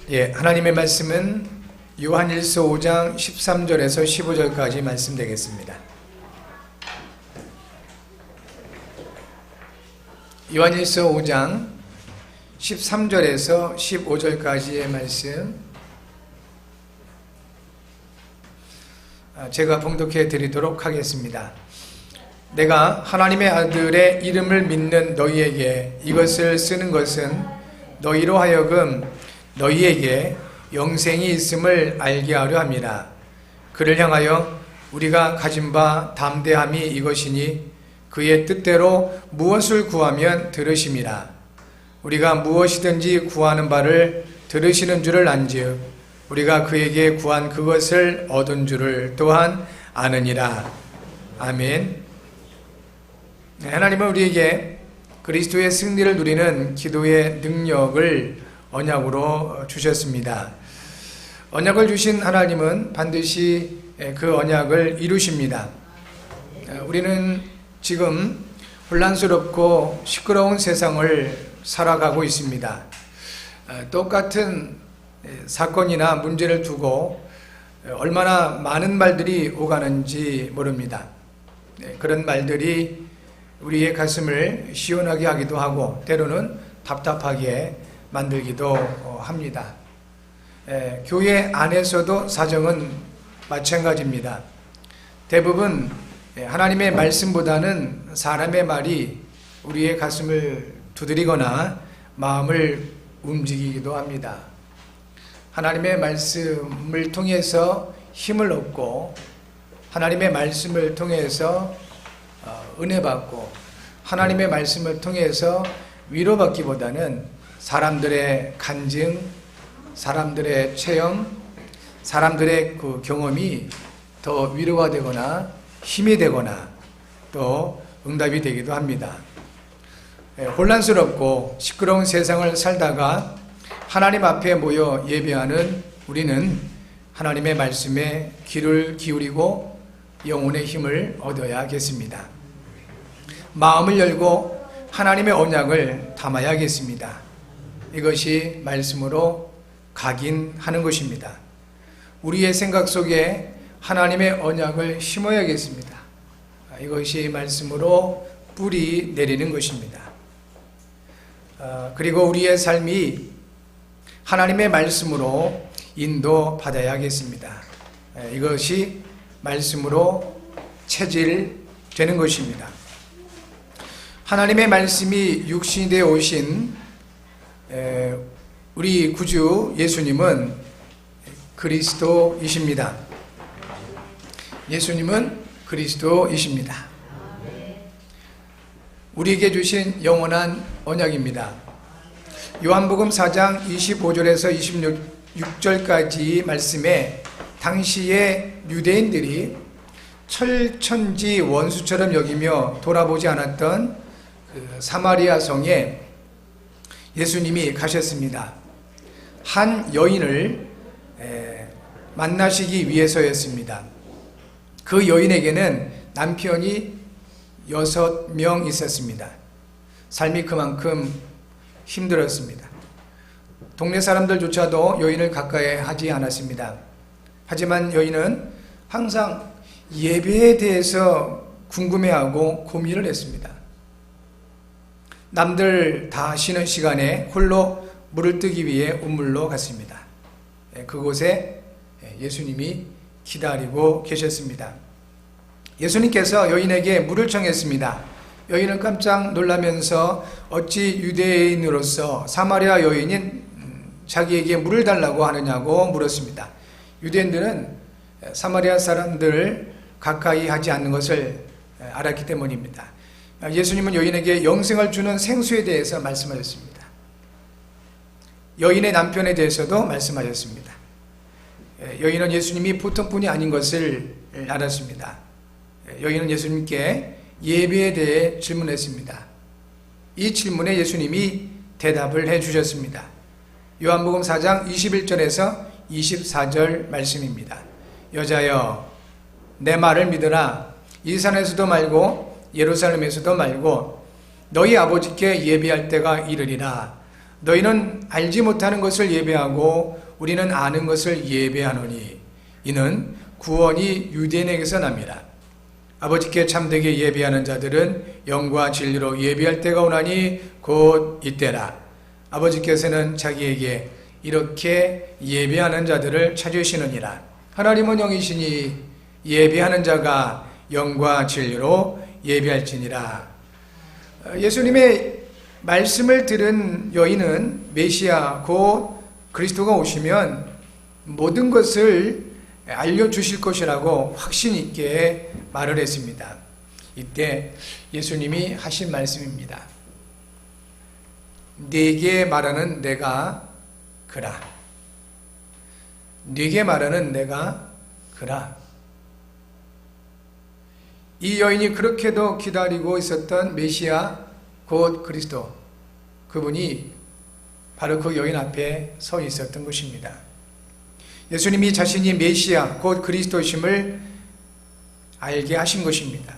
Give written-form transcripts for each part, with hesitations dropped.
하나님의 말씀은 요한일서 5장 13절에서 15절까지 말씀 되겠습니다. 요한일서 5장 13절에서 15절까지의 말씀 제가 봉독해 드리도록 하겠습니다. 내가 하나님의 아들의 이름을 믿는 너희에게 이것을 쓰는 것은 너희로 하여금 너희에게 영생이 있음을 알게 하려 함이라. 그를 향하여 우리가 가진 바 담대함이 이것이니 그의 뜻대로 무엇을 구하면 들으심이라. 우리가 무엇이든지 구하는 바를 들으시는 줄을 안즉 우리가 그에게 구한 그것을 얻은 줄을 또한 아느니라. 아멘. 하나님은 우리에게 그리스도의 승리를 누리는 기도의 능력을 언약으로 주셨습니다. 언약을 주신 하나님은 반드시 그 언약을 이루십니다. 우리는 지금 혼란스럽고 시끄러운 세상을 살아가고 있습니다. 똑같은 사건이나 문제를 두고 얼마나 많은 말들이 오가는지 모릅니다. 그런 말들이 우리의 가슴을 시원하게 하기도 하고 때로는 답답하게 만들기도 합니다. 교회 안에서도 사정은 마찬가지입니다. 대부분 하나님의 말씀보다는 사람의 말이 우리의 가슴을 두드리거나 마음을 움직이기도 합니다. 하나님의 말씀을 통해서 힘을 얻고 하나님의 말씀을 통해서 은혜 받고 하나님의 말씀을 통해서 위로받기보다는 사람들의 간증, 사람들의 체험, 사람들의 그 경험이 더 위로가 되거나 힘이 되거나 또 응답이 되기도 합니다. 혼란스럽고 시끄러운 세상을 살다가 하나님 앞에 모여 예배하는 우리는 하나님의 말씀에 귀를 기울이고 영혼의 힘을 얻어야겠습니다. 마음을 열고 하나님의 언약을 담아야겠습니다. 이것이 말씀으로 각인하는 것입니다. 우리의 생각 속에 하나님의 언약을 심어야겠습니다. 이것이 말씀으로 뿌리 내리는 것입니다. 그리고 우리의 삶이 하나님의 말씀으로 인도받아야겠습니다. 이것이 말씀으로 체질되는 것입니다. 하나님의 말씀이 육신이 되어 오신 우리 구주 예수님은 그리스도이십니다. 예수님은 그리스도이십니다. 우리에게 주신 영원한 언약입니다. 요한복음 4장 25절에서 26절까지 말씀에 당시의 유대인들이 철천지 원수처럼 여기며 돌아보지 않았던 그 사마리아 성에 예수님이 가셨습니다. 한 여인을 만나시기 위해서였습니다. 그 여인에게는 남편이 6명 있었습니다. 삶이 그만큼 힘들었습니다. 동네 사람들조차도 여인을 가까이 하지 않았습니다. 하지만 여인은 항상 예배에 대해서 궁금해하고 고민을 했습니다. 남들 다 쉬는 시간에 홀로 물을 뜨기 위해 우물로 갔습니다. 그곳에 예수님이 기다리고 계셨습니다. 예수님께서 여인에게 물을 청했습니다. 여인은 깜짝 놀라면서 어찌 유대인으로서 사마리아 여인인 자기에게 물을 달라고 하느냐고 물었습니다. 유대인들은 사마리아 사람들을 가까이 하지 않는 것을 알았기 때문입니다. 예수님은 여인에게 영생을 주는 생수에 대해서 말씀하셨습니다. 여인의 남편에 대해서도 말씀하셨습니다. 여인은 예수님이 보통 분이 아닌 것을 알았습니다. 여인은 예수님께 예배에 대해 질문했습니다. 이 질문에 예수님이 대답을 해주셨습니다. 요한복음 4장 21절에서 24절 말씀입니다. 여자여 내 말을 믿으라. 이 산에서도 말고 예루살렘에서도 말고 너희 아버지께 예배할 때가 이르리라. 너희는 알지 못하는 것을 예배하고 우리는 아는 것을 예배하노니 이는 구원이 유대인에게서 납니다. 아버지께 참되게 예배하는 자들은 영과 진리로 예배할 때가 오나니 곧 이때라. 아버지께서는 자기에게 이렇게 예배하는 자들을 찾으시느니라. 하나님은 영이시니 예배하는 자가 영과 진리로 예배할지니라. 예수님의 말씀을 들은 여인은 메시아 곧 그리스도가 오시면 모든 것을 알려주실 것이라고 확신 있게 말을 했습니다. 이때 예수님이 하신 말씀입니다. 네게 말하는 내가 그라. 네게 말하는 내가 그라. 이 여인이 그렇게도 기다리고 있었던 메시아 곧 그리스도, 그분이 바로 그 여인 앞에 서 있었던 것입니다. 예수님이 자신이 메시아 곧 그리스도심을 알게 하신 것입니다.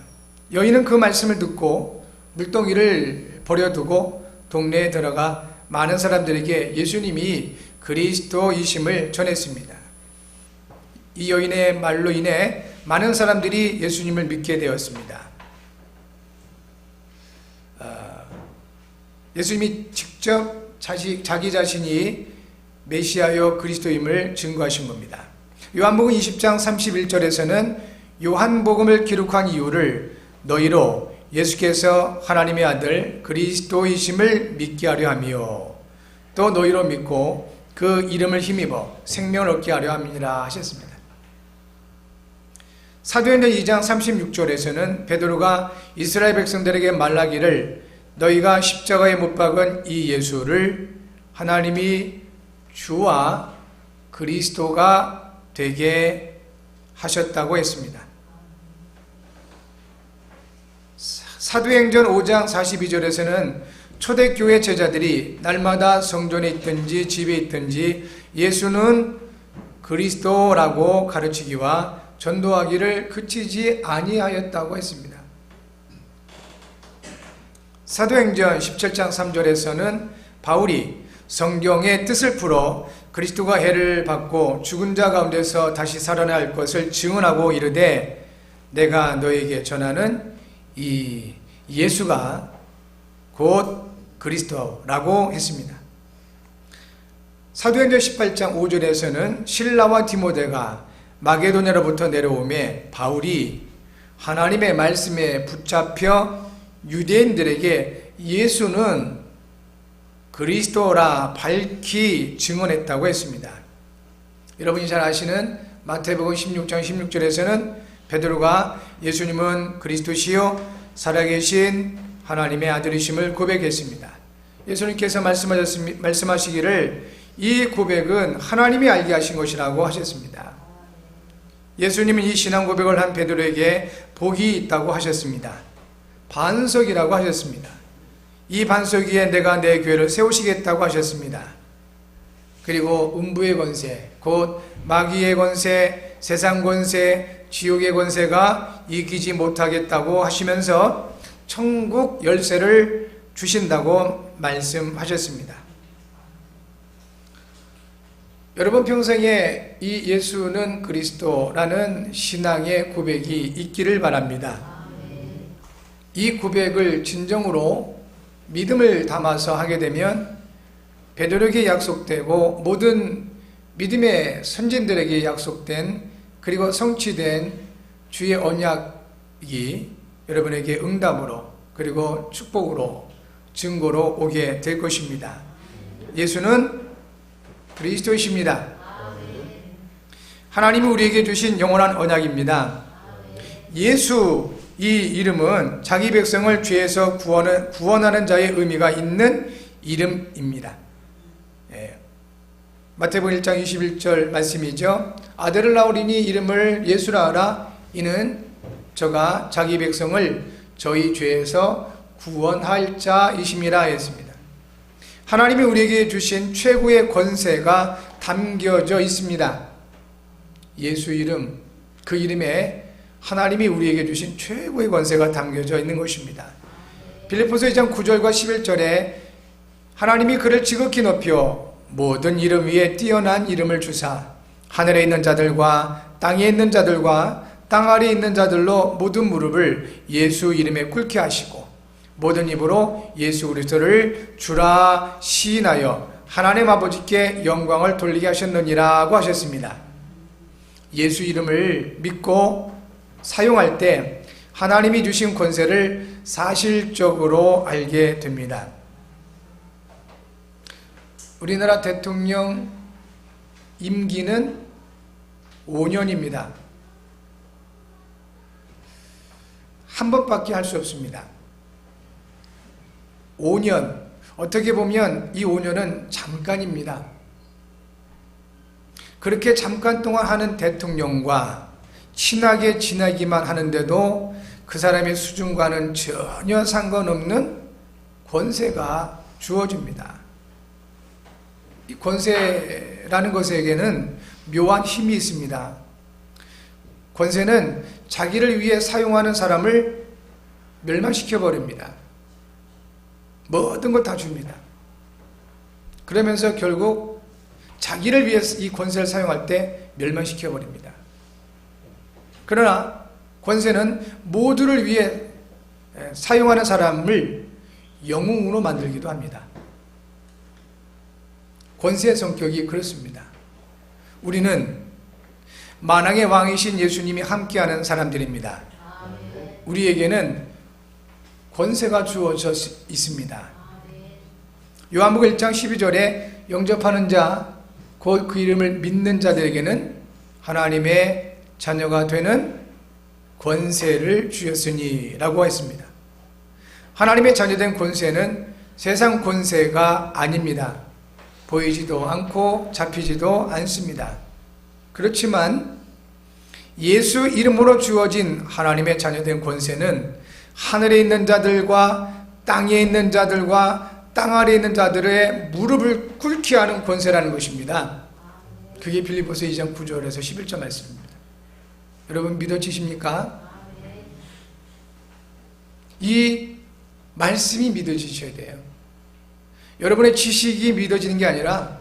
여인은 그 말씀을 듣고 물동이를 버려두고 동네에 들어가 많은 사람들에게 예수님이 그리스도이심을 전했습니다. 이 여인의 말로 인해 많은 사람들이 예수님을 믿게 되었습니다. 예수님이 직접 자기 자신이 메시아여 그리스도임을 증거하신 겁니다. 요한복음 20장 31절에서는 요한복음을 기록한 이유를 너희로 예수께서 하나님의 아들 그리스도이심을 믿게 하려 하며 또 너희로 믿고 그 이름을 힘입어 생명을 얻게 하려 함이라 하셨습니다. 사도행전 2장 36절에서는 베드로가 이스라엘 백성들에게 말하기를 너희가 십자가에 못 박은 이 예수를 하나님이 주와 그리스도가 되게 하셨다고 했습니다. 사도행전 5장 42절에서는 초대교회 제자들이 날마다 성전에 있든지 집에 있든지 예수는 그리스도라고 가르치기와 전도하기를 그치지 아니하였다고 했습니다. 사도행전 17장 3절에서는 바울이 성경의 뜻을 풀어 그리스도가 해를 받고 죽은 자 가운데서 다시 살아날 것을 증언하고 이르되 내가 너에게 전하는 이 예수가 곧 그리스도라고 했습니다. 사도행전 18장 5절에서는 실라와 디모데가 마게도냐로부터 내려오매 바울이 하나님의 말씀에 붙잡혀 유대인들에게 예수는 그리스도라 밝히 증언했다고 했습니다. 여러분이 잘 아시는 마태복음 16장 16절에서는 베드로가 예수님은 그리스도시요 살아계신 하나님의 아들이심을 고백했습니다. 예수님께서 말씀하시기를 이 고백은 하나님이 알게 하신 것이라고 하셨습니다. 예수님은 이 신앙 고백을 한 베드로에게 복이 있다고 하셨습니다. 반석이라고 하셨습니다. 이 반석 위에 내가 내 교회를 세우시겠다고 하셨습니다. 그리고 음부의 권세, 곧 마귀의 권세, 세상 권세, 지옥의 권세가 이기지 못하겠다고 하시면서 천국 열쇠를 주신다고 말씀하셨습니다. 여러분 평생에 이 예수는 그리스도라는 신앙의 고백이 있기를 바랍니다. 이 고백을 진정으로 믿음을 담아서 하게 되면 베드로에게 약속되고 모든 믿음의 선진들에게 약속된 그리고 성취된 주의 언약이 여러분에게 응답으로 그리고 축복으로 증거로 오게 될 것입니다. 예수는 그리스도이십니다. 하나님이 우리에게 주신 영원한 언약입니다. 예수 이 이름은 자기 백성을 죄에서 구원하는 자의 의미가 있는 이름입니다. 마태복음 1장 21절 말씀이죠. 아들을 낳으리니 이름을 예수라 하라. 이는 저가 자기 백성을 저희 죄에서 구원할 자이심이라 했습니다. 하나님이 우리에게 주신 최고의 권세가 담겨져 있습니다. 예수 이름, 그 이름에 하나님이 우리에게 주신 최고의 권세가 담겨져 있는 것입니다. 빌립보서 2장 9절과 11절에 하나님이 그를 지극히 높여 모든 이름 위에 뛰어난 이름을 주사 하늘에 있는 자들과 땅에 있는 자들과 땅 아래에 있는 자들로 모든 무릎을 예수 이름에 꿇게 하시고 모든 입으로 예수 그리스도를 주라 시인하여 하나님 아버지께 영광을 돌리게 하셨느니라고 하셨습니다. 예수 이름을 믿고 사용할 때 하나님이 주신 권세를 사실적으로 알게 됩니다. 우리나라 대통령 임기는 5년입니다. 한 번밖에 할 수 없습니다. 5년, 어떻게 보면 이 5년은 잠깐입니다. 그렇게 잠깐 동안 하는 대통령과 친하게 지내기만 하는데도 그 사람의 수준과는 전혀 상관없는 권세가 주어집니다. 이 권세라는 것에게는 묘한 힘이 있습니다. 권세는 자기를 위해 사용하는 사람을 멸망시켜버립니다. 모든 걸 다 줍니다. 그러면서 결국 자기를 위해 이 권세를 사용할 때 멸망시켜버립니다. 그러나 권세는 모두를 위해 사용하는 사람을 영웅으로 만들기도 합니다. 권세의 성격이 그렇습니다. 우리는 만왕의 왕이신 예수님이 함께하는 사람들입니다. 우리에게는 권세가 주어져 있습니다. 요한복음 1장 12절에 영접하는 자, 곧 그 이름을 믿는 자들에게는 하나님의 자녀가 되는 권세를 주셨으니 라고 했습니다. 하나님의 자녀된 권세는 세상 권세가 아닙니다. 보이지도 않고 잡히지도 않습니다. 그렇지만 예수 이름으로 주어진 하나님의 자녀된 권세는 하늘에 있는 자들과 땅에 있는 자들과 땅 아래에 있는 자들의 무릎을 꿇게 하는 권세라는 것입니다. 그게 빌립보서 2장 9절에서 11절 말씀입니다. 여러분 믿어지십니까? 이 말씀이 믿어지셔야 돼요. 여러분의 지식이 믿어지는 게 아니라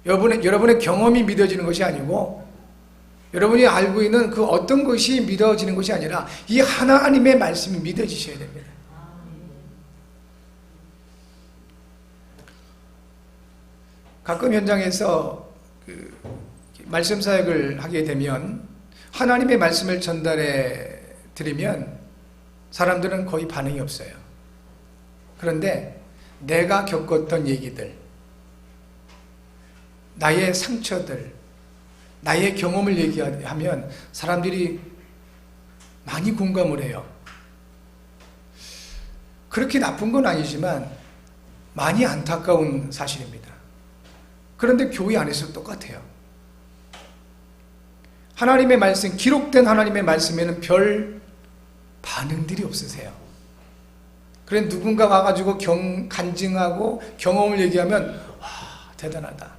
여러분의 경험이 믿어지는 것이 아니고 여러분이 알고 있는 그 어떤 것이 믿어지는 것이 아니라 이 하나님의 말씀이 믿어지셔야 됩니다. 가끔 현장에서 말씀 사역을 하게 되면 하나님의 말씀을 전달해 드리면 사람들은 거의 반응이 없어요. 그런데 내가 겪었던 얘기들, 나의 상처들, 나의 경험을 얘기하면 사람들이 많이 공감을 해요. 그렇게 나쁜 건 아니지만 많이 안타까운 사실입니다. 그런데 교회 안에서 똑같아요. 하나님의 말씀, 기록된 하나님의 말씀에는 별 반응들이 없으세요. 그래 누군가 와가지고 간증하고 경험을 얘기하면 와, 대단하다,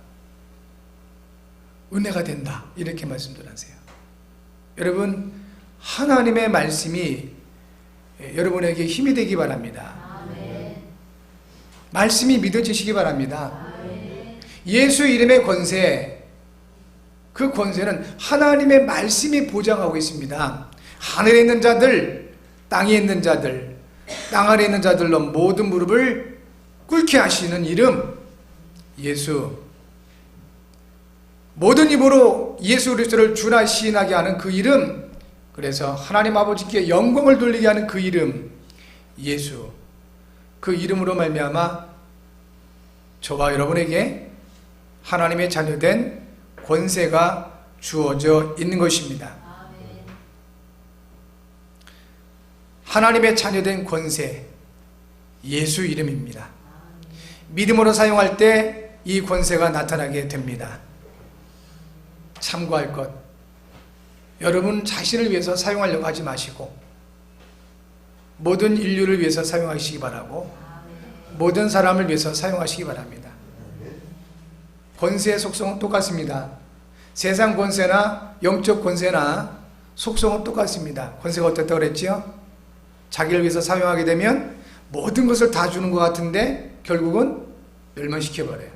은혜가 된다, 이렇게 말씀들 하세요. 여러분, 하나님의 말씀이 여러분에게 힘이 되기 바랍니다. 말씀이 믿어지시기 바랍니다. 예수 이름의 권세, 그 권세는 하나님의 말씀이 보장하고 있습니다. 하늘에 있는 자들, 땅에 있는 자들, 땅 아래에 있는 자들로 모든 무릎을 꿇게 하시는 이름 예수, 모든 입으로 예수 그리스도를 주라 시인하게 하는 그 이름, 그래서 하나님 아버지께 영광을 돌리게 하는 그 이름 예수, 그 이름으로 말미암아 저와 여러분에게 하나님의 자녀된 권세가 주어져 있는 것입니다. 하나님의 자녀된 권세, 예수 이름입니다. 믿음으로 사용할 때 이 권세가 나타나게 됩니다. 참고할 것, 여러분 자신을 위해서 사용하려고 하지 마시고 모든 인류를 위해서 사용하시기 바라고 모든 사람을 위해서 사용하시기 바랍니다. 권세의 속성은 똑같습니다. 세상 권세나 영적 권세나 속성은 똑같습니다. 권세가 어떻다고 그랬지요? 자기를 위해서 사용하게 되면 모든 것을 다 주는 것 같은데 결국은 멸망시켜버려요.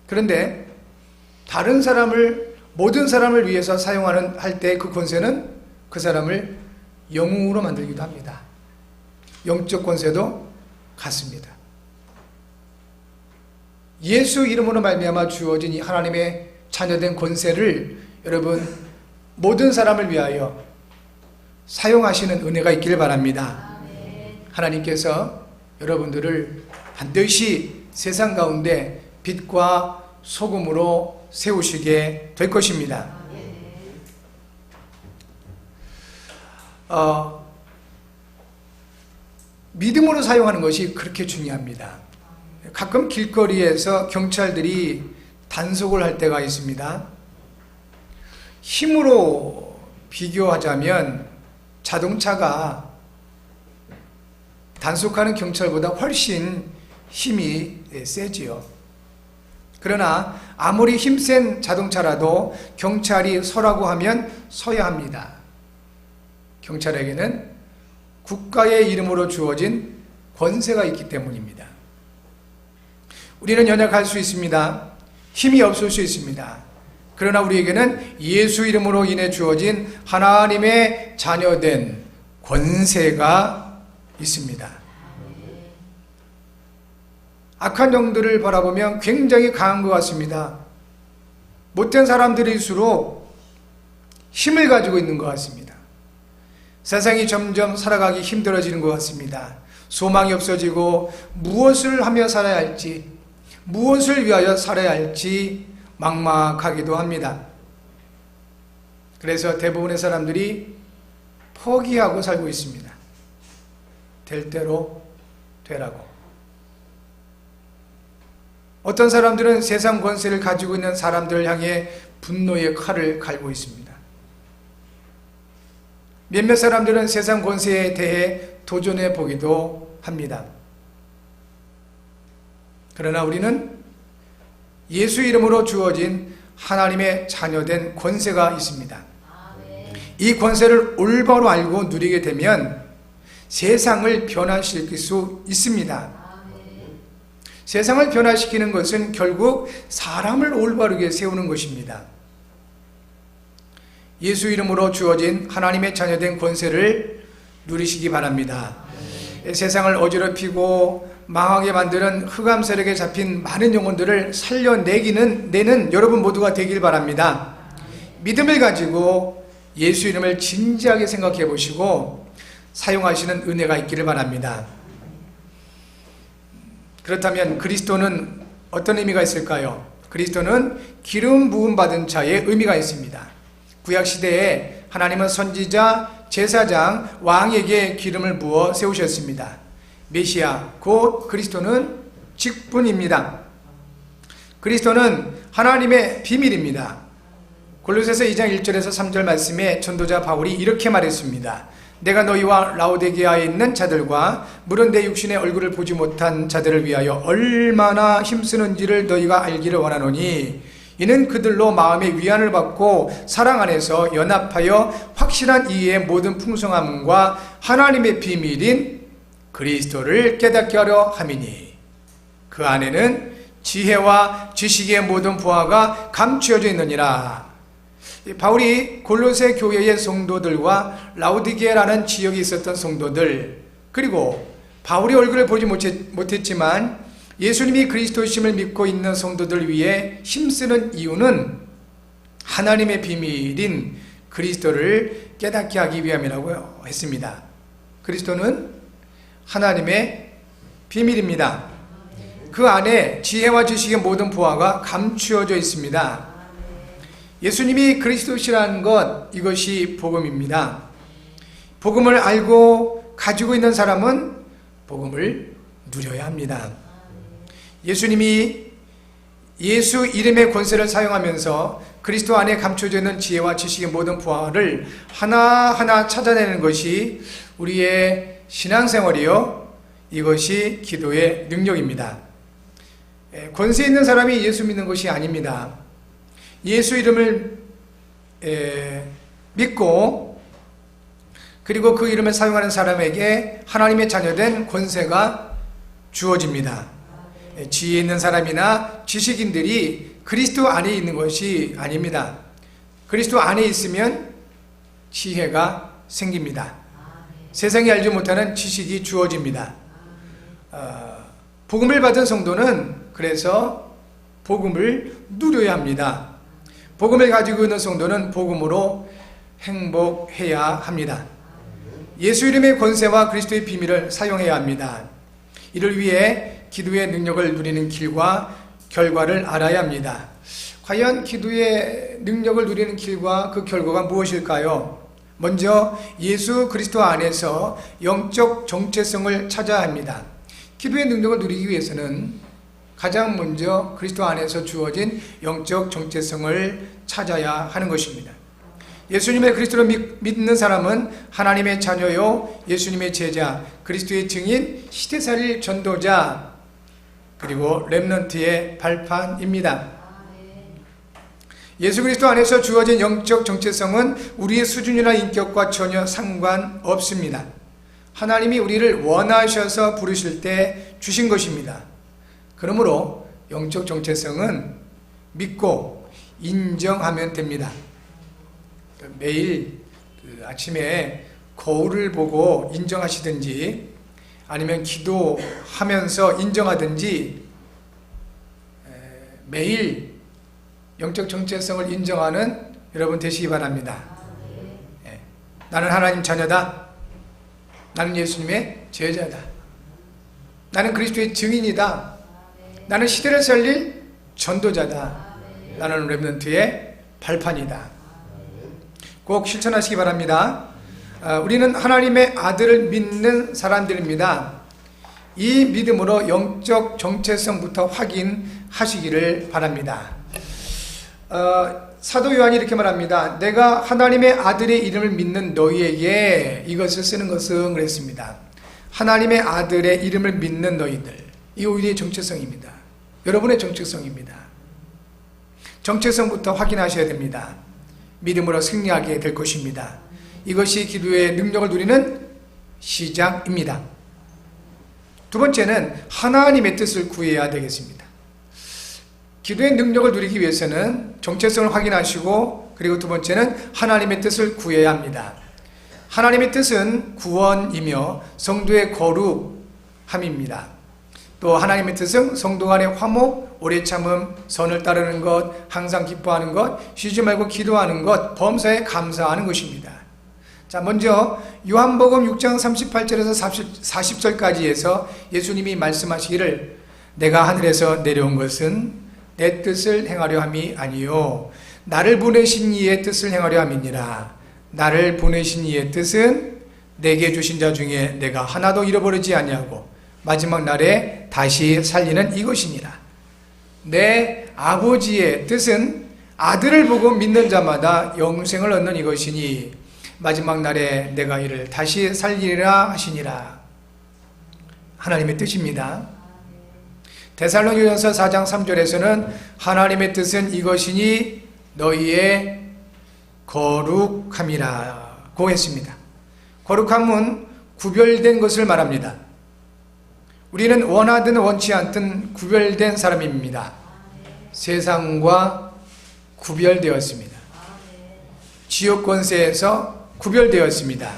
그런데 다른 사람을, 모든 사람을 위해서 할 때 그 권세는 그 사람을 영웅으로 만들기도 합니다. 영적 권세도 같습니다. 예수 이름으로 말미암아 주어진 이 하나님의 자녀된 권세를 여러분 모든 사람을 위하여 사용하시는 은혜가 있기를 바랍니다. 하나님께서 여러분들을 반드시 세상 가운데 빛과 소금으로 세우시게 될 것입니다. 믿음으로 사용하는 것이 그렇게 중요합니다. 가끔 길거리에서 경찰들이 단속을 할 때가 있습니다. 힘으로 비교하자면 자동차가 단속하는 경찰보다 훨씬 힘이 세지요. 그러나 아무리 힘센 자동차라도 경찰이 서라고 하면 서야 합니다. 경찰에게는 국가의 이름으로 주어진 권세가 있기 때문입니다. 우리는 연약할 수 있습니다. 힘이 없을 수 있습니다. 그러나 우리에게는 예수 이름으로 인해 주어진 하나님의 자녀된 권세가 있습니다. 악한 영들을 바라보면 굉장히 강한 것 같습니다. 못된 사람들일수록 힘을 가지고 있는 것 같습니다. 세상이 점점 살아가기 힘들어지는 것 같습니다. 소망이 없어지고 무엇을 하며 살아야 할지, 무엇을 위하여 살아야 할지 막막하기도 합니다. 그래서 대부분의 사람들이 포기하고 살고 있습니다. 될 대로 되라고. 어떤 사람들은 세상 권세를 가지고 있는 사람들을 향해 분노의 칼을 갈고 있습니다. 몇몇 사람들은 세상 권세에 대해 도전해 보기도 합니다. 그러나 우리는 예수 이름으로 주어진 하나님의 자녀된 권세가 있습니다. 이 권세를 올바로 알고 누리게 되면 세상을 변화시킬 수 있습니다. 세상을 변화시키는 것은 결국 사람을 올바르게 세우는 것입니다. 예수 이름으로 주어진 하나님의 자녀된 권세를 누리시기 바랍니다. 세상을 어지럽히고 망하게 만드는 흑암 세력에 잡힌 많은 영혼들을 살려내는 여러분 모두가 되길 바랍니다. 믿음을 가지고 예수 이름을 진지하게 생각해 보시고 사용하시는 은혜가 있기를 바랍니다. 그렇다면 그리스도는 어떤 의미가 있을까요? 그리스도는 기름 부음 받은 자의 의미가 있습니다. 구약시대에 하나님은 선지자, 제사장, 왕에게 기름을 부어 세우셨습니다. 메시아, 곧 그리스도는 직분입니다. 그리스도는 하나님의 비밀입니다. 골로새서 2장 1절에서 3절 말씀에 전도자 바울이 이렇게 말했습니다. 내가 너희와 라오디게아에 있는 자들과 물은 내 육신의 얼굴을 보지 못한 자들을 위하여 얼마나 힘쓰는지를 너희가 알기를 원하노니 이는 그들로 마음의 위안을 받고 사랑 안에서 연합하여 확실한 이해의 모든 풍성함과 하나님의 비밀인 그리스도를 깨닫게 하려 함이니 그 안에는 지혜와 지식의 모든 부하가 감추어져 있느니라. 바울이 골로새 교회의 성도들과 라오디게라는 지역에 있었던 성도들, 그리고 바울이 얼굴을 보지 못했지만 예수님이 그리스도심을 믿고 있는 성도들 위해 힘쓰는 이유는 하나님의 비밀인 그리스도를 깨닫게 하기 위함이라고 했습니다. 그리스도는 하나님의 비밀입니다. 그 안에 지혜와 지식의 모든 부하가 감추어져 있습니다. 예수님이 그리스도시라는 것, 이것이 복음입니다. 복음을 알고 가지고 있는 사람은 복음을 누려야 합니다. 예수님이 예수 이름의 권세를 사용하면서 그리스도 안에 감춰져 있는 지혜와 지식의 모든 부하를 하나하나 찾아내는 것이 우리의 신앙생활이요, 이것이 기도의 능력입니다. 권세 있는 사람이 예수 믿는 것이 아닙니다. 예수 이름을 믿고 그리고 그 이름을 사용하는 사람에게 하나님의 자녀된 권세가 주어집니다. 지혜 있는 사람이나 지식인들이 그리스도 안에 있는 것이 아닙니다. 그리스도 안에 있으면 지혜가 생깁니다. 세상이 알지 못하는 지식이 주어집니다. 복음을 받은 성도는 그래서 복음을 누려야 합니다. 복음을 가지고 있는 성도는 복음으로 행복해야 합니다. 예수 이름의 권세와 그리스도의 비밀을 사용해야 합니다. 이를 위해 기도의 능력을 누리는 길과 결과를 알아야 합니다. 과연 기도의 능력을 누리는 길과 그 결과가 무엇일까요? 먼저 예수 그리스도 안에서 영적 정체성을 찾아야 합니다. 기도의 능력을 누리기 위해서는 가장 먼저 그리스도 안에서 주어진 영적 정체성을 찾아야 하는 것입니다. 예수님의 그리스도를 믿는 사람은 하나님의 자녀요, 예수님의 제자, 그리스도의 증인, 시대살릴 전도자, 그리고 렘넌트의 발판입니다. 예수 그리스도 안에서 주어진 영적 정체성은 우리의 수준이나 인격과 전혀 상관없습니다. 하나님이 우리를 원하셔서 부르실 때 주신 것입니다. 그러므로 영적 정체성은 믿고 인정하면 됩니다. 매일 아침에 거울을 보고 인정하시든지 아니면 기도하면서 인정하든지 매일 영적 정체성을 인정하는 여러분 되시기 바랍니다. 나는 하나님 자녀다. 나는 예수님의 제자다. 나는 그리스도의 증인이다. 나는 시대를 살릴 전도자다. 나는 렘넌트의 발판이다. 꼭 실천하시기 바랍니다. 우리는 하나님의 아들을 믿는 사람들입니다. 이 믿음으로 영적 정체성부터 확인하시기를 바랍니다. 사도 요한이 이렇게 말합니다. 내가 하나님의 아들의 이름을 믿는 너희에게 이것을 쓰는 것은 그랬습니다. 하나님의 아들의 이름을 믿는 너희들. 이 우리의 정체성입니다. 여러분의 정체성입니다. 정체성부터 확인하셔야 됩니다. 믿음으로 승리하게 될 것입니다. 이것이 기도의 능력을 누리는 시작입니다. 두 번째는 하나님의 뜻을 구해야 되겠습니다. 기도의 능력을 누리기 위해서는 정체성을 확인하시고, 그리고 두 번째는 하나님의 뜻을 구해야 합니다. 하나님의 뜻은 구원이며 성도의 거룩함입니다. 또 하나님의 뜻은 성도 간의 화목, 오래 참음, 선을 따르는 것, 항상 기뻐하는 것, 쉬지 말고 기도하는 것, 범사에 감사하는 것입니다. 자, 먼저 요한복음 6장 38절에서 40절까지 해서 예수님이 말씀하시기를 내가 하늘에서 내려온 것은 내 뜻을 행하려 함이 아니요 나를 보내신 이의 뜻을 행하려 함이니라. 나를 보내신 이의 뜻은 내게 주신 자 중에 내가 하나도 잃어버리지 아니하고 마지막 날에 다시 살리는 이것이니라. 내 아버지의 뜻은 아들을 보고 믿는 자마다 영생을 얻는 이것이니 마지막 날에 내가 이를 다시 살리리라 하시니라. 하나님의 뜻입니다. 데살로니가서 4장 3절에서는 하나님의 뜻은 이것이니 너희의 거룩함이라고 했습니다. 거룩함은 구별된 것을 말합니다. 우리는 원하든 원치 않든 구별된 사람입니다. 세상과 구별되었습니다. 지옥 권세에서 구별되었습니다.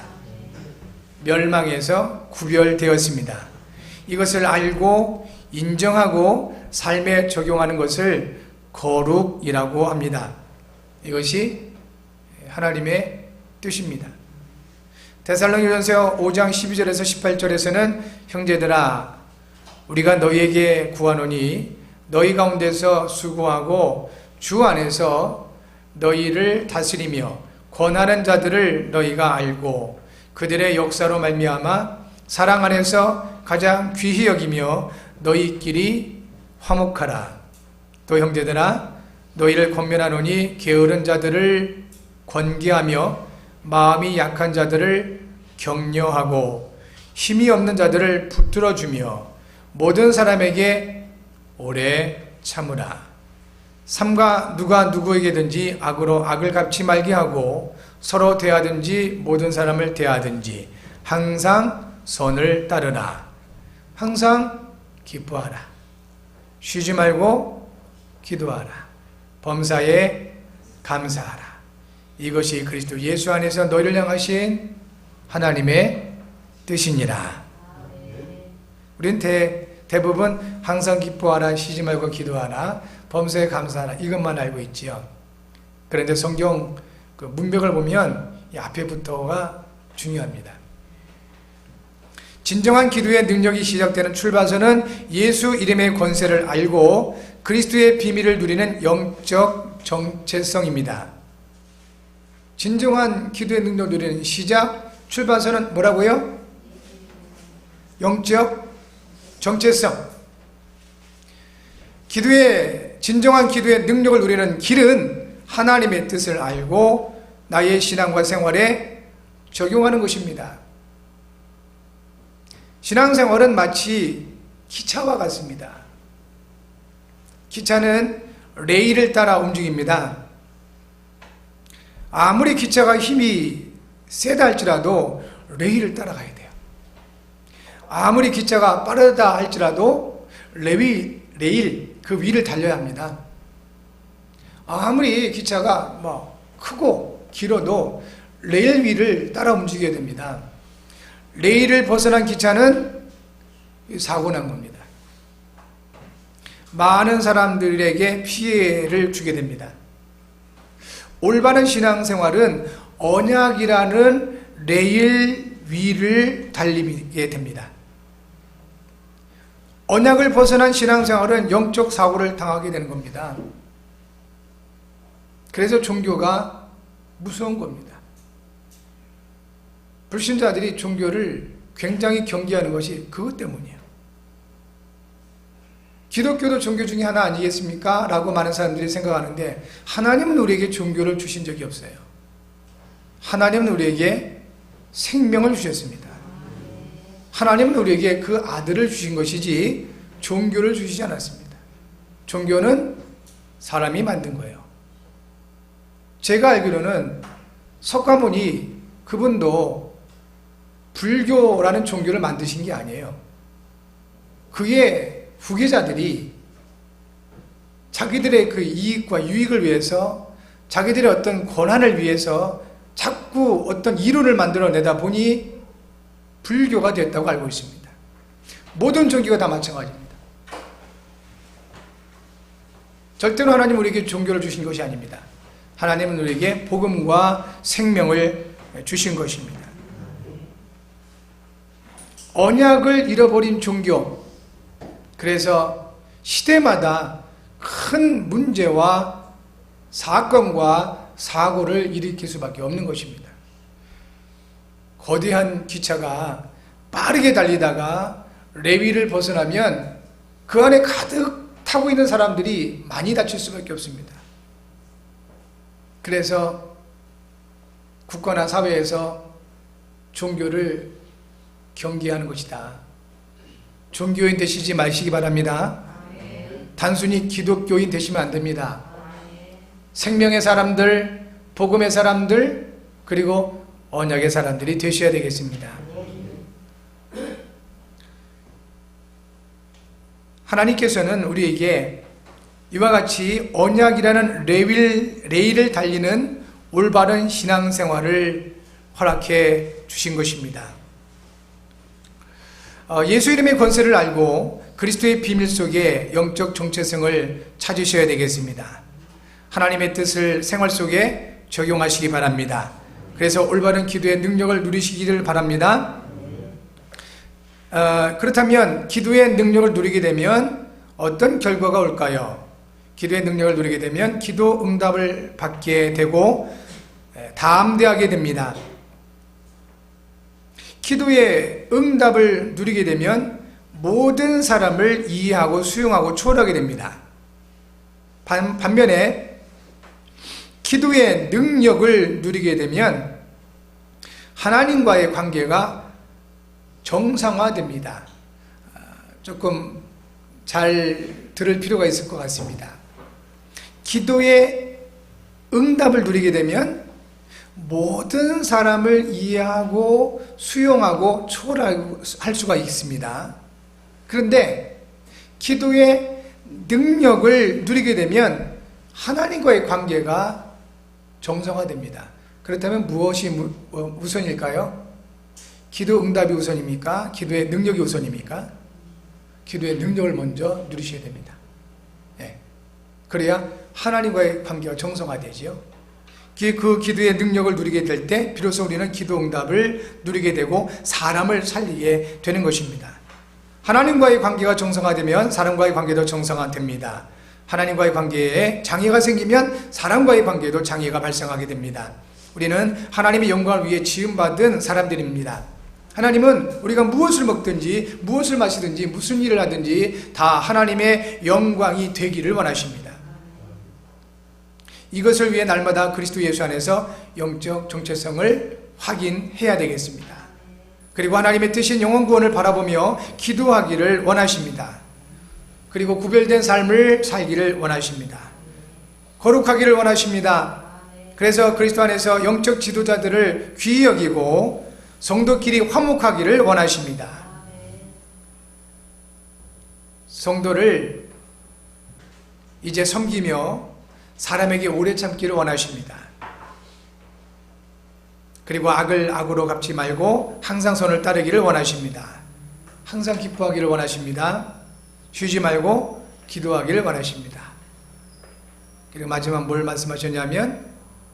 멸망에서 구별되었습니다. 이것을 알고 인정하고 삶에 적용하는 것을 거룩이라고 합니다. 이것이 하나님의 뜻입니다. 데살로니가서 5장 12절에서 18절에서는 형제들아 우리가 너희에게 구하노니 너희 가운데서 수고하고 주 안에서 너희를 다스리며 권하는 자들을 너희가 알고 그들의 역사로 말미암아 사랑 안에서 가장 귀히 여기며 너희끼리 화목하라. 또 형제들아 너희를 권면하노니 게으른 자들을 권계하며 마음이 약한 자들을 격려하고 힘이 없는 자들을 붙들어주며 모든 사람에게 오래 참으라. 삼가 누가 누구에게든지 악으로 악을 갚지 말게 하고 서로 대하든지 모든 사람을 대하든지 항상 선을 따르라. 항상 기뻐하라. 쉬지 말고 기도하라. 범사에 감사하라. 이것이 그리스도 예수 안에서 너희를 향하신 하나님의 뜻이니라. 우리는 대부분 항상 기뻐하라, 쉬지 말고 기도하라, 범사에 감사하라 이것만 알고 있지요. 그런데 성경 그 문맥을 보면 이 앞에부터가 중요합니다. 진정한 기도의 능력이 시작되는 출발선은 예수 이름의 권세를 알고 그리스도의 비밀을 누리는 영적 정체성입니다. 진정한 기도의 능력을 누리는 시작, 출발선은 뭐라고요? 영적 정체성. 진정한 기도의 능력을 누리는 길은 하나님의 뜻을 알고 나의 신앙과 생활에 적용하는 것입니다. 신앙생활은 마치 기차와 같습니다. 기차는 레일을 따라 움직입니다. 아무리 기차가 힘이 세다 할지라도 레일을 따라가야 돼요. 아무리 기차가 빠르다 할지라도 레일 그 위를 달려야 합니다. 아무리 기차가 크고 길어도 레일 위를 따라 움직여야 됩니다. 레일을 벗어난 기차는 사고 난 겁니다. 많은 사람들에게 피해를 주게 됩니다. 올바른 신앙생활은 언약이라는 레일 위를 달리게 됩니다. 언약을 벗어난 신앙생활은 영적 사고를 당하게 되는 겁니다. 그래서 종교가 무서운 겁니다. 불신자들이 종교를 굉장히 경계하는 것이 그것 때문이에요. 기독교도 종교 중에 하나 아니겠습니까? 라고 많은 사람들이 생각하는데 하나님은 우리에게 종교를 주신 적이 없어요. 하나님은 우리에게 생명을 주셨습니다. 하나님은 우리에게 그 아들을 주신 것이지 종교를 주시지 않았습니다. 종교는 사람이 만든 거예요. 제가 알기로는 석가모니 그분도 불교라는 종교를 만드신 게 아니에요. 그의 후계자들이 자기들의 그 이익과 유익을 위해서 자기들의 어떤 권한을 위해서 자꾸 어떤 이론을 만들어내다 보니 불교가 됐다고 알고 있습니다. 모든 종교가 다 마찬가지입니다. 절대로 하나님은 우리에게 종교를 주신 것이 아닙니다. 하나님은 우리에게 복음과 생명을 주신 것입니다. 언약을 잃어버린 종교, 그래서 시대마다 큰 문제와 사건과 사고를 일으킬 수밖에 없는 것입니다. 거대한 기차가 빠르게 달리다가 레위를 벗어나면 그 안에 가득 타고 있는 사람들이 많이 다칠 수밖에 없습니다. 그래서 국가나 사회에서 종교를 경계하는 것이다. 종교인 되시지 마시기 바랍니다. 단순히 기독교인 되시면 안 됩니다. 생명의 사람들, 복음의 사람들, 그리고 언약의 사람들이 되셔야 되겠습니다. 하나님께서는 우리에게 이와 같이 언약이라는 레일을 달리는 올바른 신앙생활을 허락해 주신 것입니다. 예수 이름의 권세를 알고 그리스도의 비밀 속에 영적 정체성을 찾으셔야 되겠습니다. 하나님의 뜻을 생활 속에 적용하시기 바랍니다. 그래서 올바른 기도의 능력을 누리시기를 바랍니다. 그렇다면 기도의 능력을 누리게 되면 어떤 결과가 올까요? 기도의 능력을 누리게 되면 기도 응답을 받게 되고 담대하게 됩니다. 기도의 응답을 누리게 되면 모든 사람을 이해하고 수용하고 초월하게 됩니다. 반면에 기도의 능력을 누리게 되면 하나님과의 관계가 정상화됩니다. 조금 잘 들을 필요가 있을 것 같습니다. 기도의 응답을 누리게 되면 모든 사람을 이해하고 수용하고 초월할 수가 있습니다. 그런데 기도의 능력을 누리게 되면 하나님과의 관계가 정상화됩니다. 그렇다면 무엇이 우선일까요? 기도 응답이 우선입니까? 기도의 능력이 우선입니까? 기도의 능력을 먼저 누리셔야 됩니다. 네. 그래야 하나님과의 관계가 정상화되지요. 그 기도의 능력을 누리게 될 때 비로소 우리는 기도 응답을 누리게 되고 사람을 살리게 되는 것입니다. 하나님과의 관계가 정상화되면 사람과의 관계도 정상화됩니다. 하나님과의 관계에 장애가 생기면 사람과의 관계에도 장애가 발생하게 됩니다. 우리는 하나님의 영광을 위해 지음받은 사람들입니다. 하나님은 우리가 무엇을 먹든지 무엇을 마시든지 무슨 일을 하든지 다 하나님의 영광이 되기를 원하십니다. 이것을 위해 날마다 그리스도 예수 안에서 영적 정체성을 확인해야 되겠습니다. 그리고 하나님의 뜻인 영원 구원을 바라보며 기도하기를 원하십니다. 그리고 구별된 삶을 살기를 원하십니다. 거룩하기를 원하십니다. 그래서 그리스도 안에서 영적 지도자들을 귀히 여기고 성도끼리 화목하기를 원하십니다. 성도를 이제 섬기며 사람에게 오래 참기를 원하십니다. 그리고 악을 악으로 갚지 말고 항상 선을 따르기를 원하십니다. 항상 기뻐하기를 원하십니다. 쉬지 말고 기도하기를 원하십니다. 그리고 마지막 뭘 말씀하셨냐면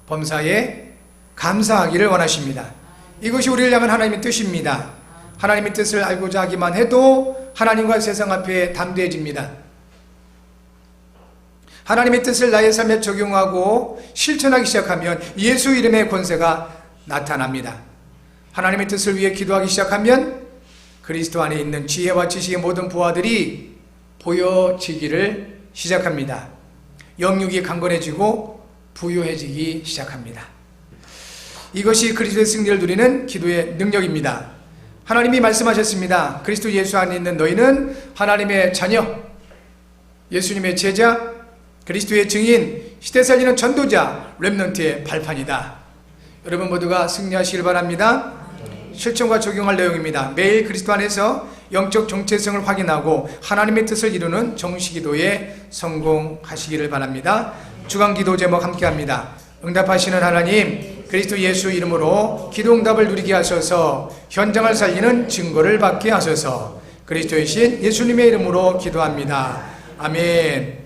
범사에 감사하기를 원하십니다. 이것이 우리를 향한 하나님의 뜻입니다. 하나님의 뜻을 알고자 하기만 해도 하나님과 세상 앞에 담대해집니다. 하나님의 뜻을 나의 삶에 적용하고 실천하기 시작하면 예수 이름의 권세가 나타납니다. 하나님의 뜻을 위해 기도하기 시작하면 그리스도 안에 있는 지혜와 지식의 모든 부하들이 보여지기를 시작합니다. 영육이 강건해지고 부유해지기 시작합니다. 이것이 그리스도의 승리를 누리는 기도의 능력입니다. 하나님이 말씀하셨습니다. 그리스도 예수 안에 있는 너희는 하나님의 자녀, 예수님의 제자, 그리스도의 증인, 시대 살리는 전도자, 렘넌트의 발판이다. 여러분 모두가 승리하시길 바랍니다. 실천과 적용할 내용입니다. 매일 그리스도 안에서 영적 정체성을 확인하고 하나님의 뜻을 이루는 정시기도에 성공하시기를 바랍니다. 주간기도 제목 함께합니다. 응답하시는 하나님, 그리스도 예수 이름으로 기도 응답을 누리게 하셔서 현장을 살리는 증거를 받게 하셔서 그리스도의 신 예수님의 이름으로 기도합니다. 아멘.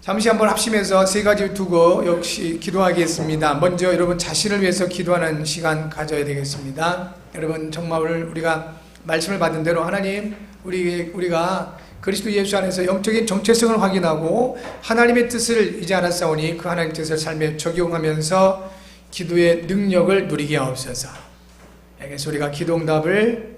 잠시 한번 합심해서 세 가지를 두고 역시 기도하겠습니다. 먼저 여러분 자신을 위해서 기도하는 시간 가져야 되겠습니다. 여러분 정말 우리가 말씀을 받은 대로 하나님 우리가 그리스도 예수 안에서 영적인 정체성을 확인하고 하나님의 뜻을 이제 알았사오니 그 하나님의 뜻을 삶에 적용하면서 기도의 능력을 누리게 하옵소서. 그래서 우리가 기도 응답을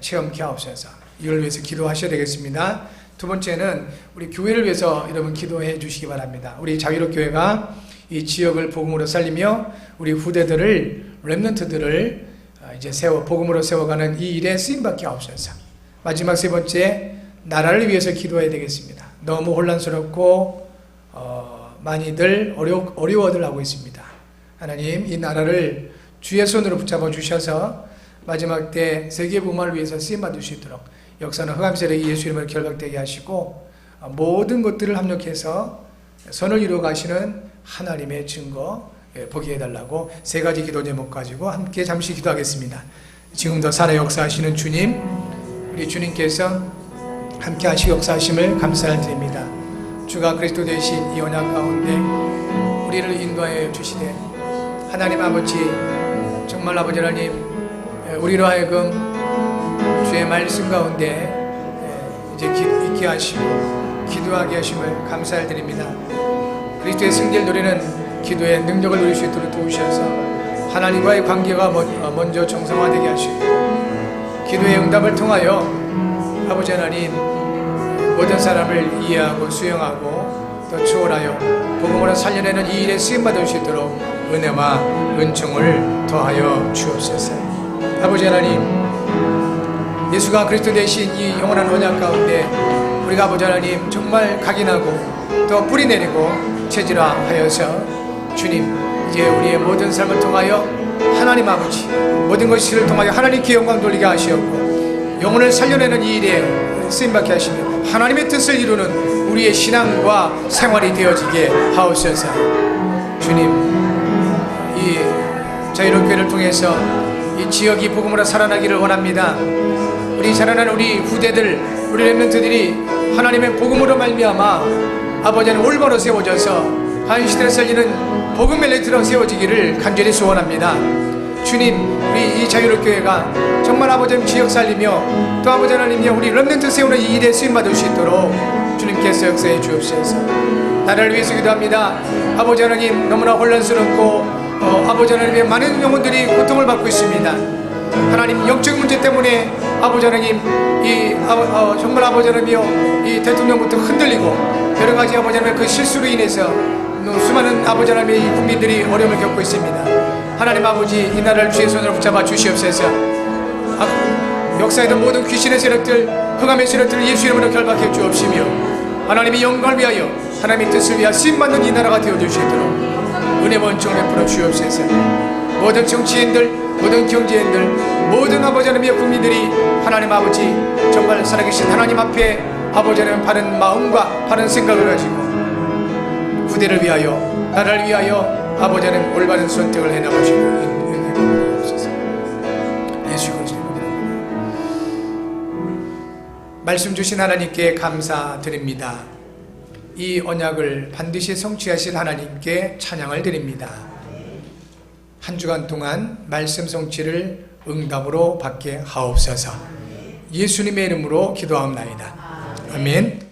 체험케 하옵소서. 이걸 위해서 기도하셔야 되겠습니다. 두 번째는 우리 교회를 위해서 여러분 기도해 주시기 바랍니다. 우리 자유롭교회가 이 지역을 복음으로 살리며 우리 후대들을 렘넌트들을 이제 복음으로 세워가는 이 일에 쓰임받게 하옵소서. 마지막 세 번째, 나라를 위해서 기도해야 되겠습니다. 너무 혼란스럽고 많이들 어려워들 하고 있습니다. 하나님 이 나라를 주의 손으로 붙잡아 주셔서 마지막 때 세계 복음화를 위해서 쓰임받을 수 있도록 역사는 흑암 세력이 예수 이름으로 결박되게 하시고 모든 것들을 합력해서 선을 이루어 가시는 하나님의 증거 보게 해달라고 세 가지 기도 제목 가지고 함께 잠시 기도하겠습니다. 지금도 살아 역사하시는 주님, 우리 주님께서 함께 하시고 역사하심을 감사를 드립니다. 주가 그리스도 되신 이 언약 가운데 우리를 인도하여 주시되 하나님 아버지, 정말 아버지 하나님 우리로 하여금 주의 말씀 가운데 이제 있게 하시고 기도하게 하심을 감사를 드립니다. 그리스도의 승리를 누리는 기도의 능력을 누릴 수 있도록 도우셔서 하나님과의 관계가 먼저 정상화되게 하시고 기도의 응답을 통하여 아버지 하나님 모든 사람을 이해하고 수용하고 또 추월하여 복음으로 살려내는 이 일에 쓰임받을 수 있도록 은혜와 은총을 더하여 주옵소서. 아버지 하나님, 예수가 그리스도 되신 이 영원한 언약 가운데 우리가 아버지 하나님 정말 각인하고 또 뿌리내리고 체질화하여서 주님 이제 우리의 모든 삶을 통하여 하나님 아버지 모든 것을 통하여 하나님께 영광 돌리게 하시었고 영혼을 살려내는 이 일에 쓰임받게 하시며 하나님의 뜻을 이루는 우리의 신앙과 생활이 되어지게 하옵소서. 주님, 이 자유롭교회를 통해서 이 지역이 복음으로 살아나기를 원합니다. 우리 자라나는 우리 후대들, 우리 렘넌트들이 하나님의 복음으로 말미암아 아버지는 올바로 세워져서 한 시대를 살리는 복음의 레트로 세워지기를 간절히 소원합니다. 주님, 우리 이 자유롭교회가 정말 아버지 지역 살리며 또 아버지 하나님이여 우리 렘넌트 세우는 이 일에 쓰임받을 수 있도록 주님께서 역사해 주옵소서. 나라를 위해서 기도합니다. 아버지 하나님, 너무나 혼란스럽고 아버지 하나님의 많은 영혼들이 고통을 받고 있습니다. 하나님, 영적 문제 때문에 아버지 하나님 정말 아버지 하나님이여 이 대통령부터 흔들리고 여러가지 아버지 하나님의 그 실수로 인해서 수많은 아버지 하나님의 이 국민들이 어려움을 겪고 있습니다. 하나님 아버지, 이 나라를 주의 손으로 붙잡아 주시옵소서. 역사에도 모든 귀신의 세력들, 흑암의 세력들을 예수 이름으로 결박해 주옵시며 하나님의 영광을 위하여 하나님의 뜻을 위하여 쓰임받는 이 나라가 되어줄 수 있도록 은혜 번쩍을 베풀어 주옵소서. 모든 정치인들, 모든 경제인들, 모든 아버지 하나님의 국민들이 하나님 아버지 정말 살아계신 하나님 앞에 아버지 하나님 바른 마음과 바른 생각을 가지고 후대를 위하여, 나라를 위하여 아버지 하나님 올바른 선택을 해나가시고 은혜 주옵소서. 예수 그리스도의 말씀 주신 하나님께 감사드립니다. 이 언약을 반드시 성취하실 하나님께 찬양을 드립니다. 한 주간 동안 말씀 성취를 응답으로 받게 하옵소서. 예수님의 이름으로 기도하옵나이다. 아멘.